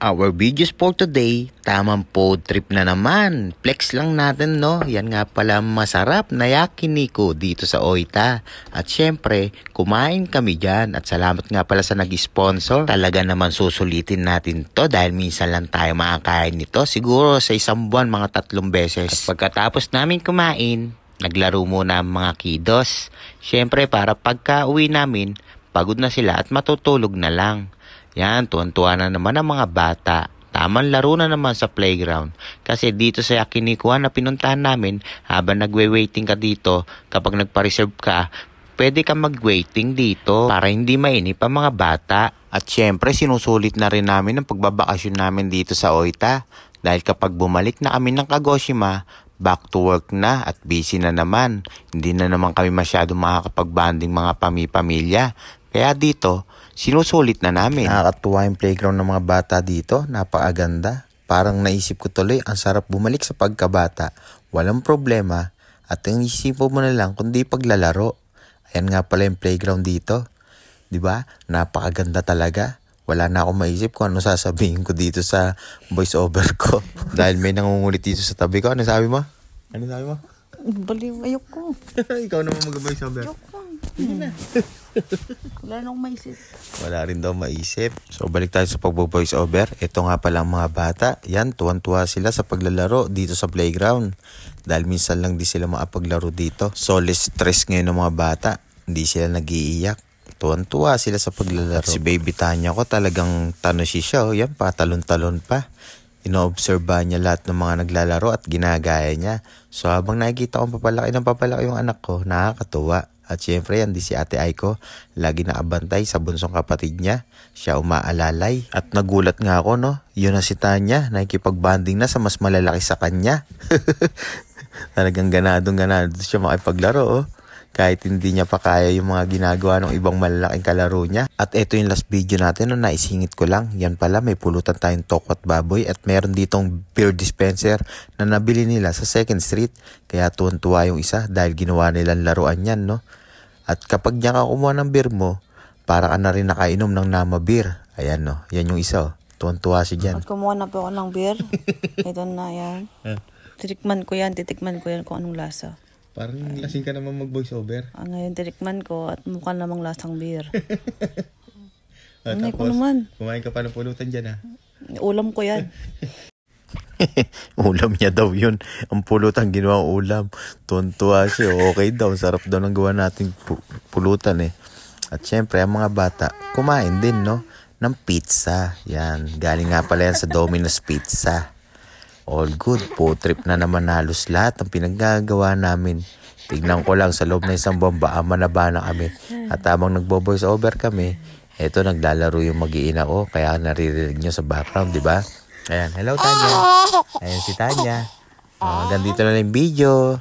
Our videos for today, tamang food trip na naman. Flex lang natin, no? Yan nga pala masarap na yakiniku dito sa Oita. At syempre, kumain kami dyan. At salamat nga pala sa nag-sponsor. Talaga naman susulitin natin to dahil minsan lang tayo makakain nito. Siguro sa isang buwan, mga 3 beses. At pagkatapos namin kumain, naglaro muna ang mga kiddos. Syempre, para pagka uwi namin, pagod na sila at matutulog na lang. Yan, tuwan-tuwa na naman ang mga bata. Tamang laro na naman sa playground. Kasi dito sa Yakinikuan na pinuntahan namin, habang nagwe-waiting ka dito, kapag nagpa-reserve ka, pwede ka mag-waiting dito para hindi mainip ang mga bata. At syempre, sinusulit na rin namin ang pagbabakasyon namin dito sa Oita. Dahil kapag bumalik na kami ng Kagoshima, back to work na at busy na naman. Hindi na naman kami masyado makakapag-banding mga pamilya. Kaya dito, sinusulit na namin. Nakakatuwa yung playground ng mga bata dito. Napakaganda. Parang naisip ko tuloy, ang sarap bumalik sa pagkabata. Walang problema. At ang isipin mo na lang kundi paglalaro. Ayan nga pala yung playground dito. Diba? Napakaganda talaga. Wala na akong maisip kung ano sasabihin ko dito sa voice over ko. Dahil may nangungulit dito sa tabi ko. Ano sabi mo? Ano sabi mo? Baliw, ayoko. Ikaw naman mag-voice over. Ayoko. Wala na akong maisip. Wala rin daw maisip. So balik tayo sa pag-voice over. Ito nga pala ang mga bata. Yan, tuwan-tuwa sila sa paglalaro dito sa playground. Dahil minsan lang di sila makapaglaro dito. So less stress ngayon ng mga bata. Hindi sila nag-iiyak. Tuwan-tuwa sila sa paglalaro. At si baby Tanya ko talagang tanosi siya. Yan pa, talon-talon pa. Ino-obserba niya lahat ng mga naglalaro at ginagaya niya. So habang nakikita kong papalaki yung anak ko, nakakatuwa. At syempre yan di si Ate Aiko, lagi nakabantay sa bunsong kapatid niya. Siya umaalalay. At nagulat nga ako, no? Yun na si Tanya, nakikipag-banding na sa mas malalaki sa kanya. Talagang ganado siya makipaglaro, oh. Kahit hindi niya pa kaya yung mga ginagawa ng ibang malalaking kalaro niya. At ito yung last video natin, no, naisingit ko lang. Yan pala, may pulutan tayong toko at baboy. At meron ditong beer dispenser na nabili nila sa 2nd Street. Kaya tuwan-tuwa yung isa dahil ginawa nilang laruan yan, no? At kapag niya ka kumuha ng beer mo, para ka na rin nakainom ng Nama beer. Ayan, no? Yan yung isa, oh. Tuwan-tuwa siya dyan. At kumuha na po ako ng beer. Ito na yan. Titikman ko yan kung anong lasa. Parang lasing ka naman mag-voice over. Ngayon tinikman ko at mukha namang lasang beer. Tapos, ko naman. Kumain ka pa ng pulutan dyan, ha? Ulam ko yan. Ulam niya daw yun. Ang pulutan ginawang ulam. Tuwan-tuwa siya. Okay daw. Sarap daw ng gawa nating pulutan, eh. At syempre, ang mga bata, kumain din, no? Ng pizza. Yan. Galing nga pala yan sa Domino's Pizza. All good. Food trip na naman halos lahat ang pinaggagawa namin. Tignan ko lang sa loob ng isang buwan baka manaba na kami. At habang nagbo-voice over kami, eto naglalaro yung mag-iina ko. Kaya naririnig nyo sa background, di ba? Ayan. Hello, Tanya. Ayan si Tanya. Ganito na lang yung video.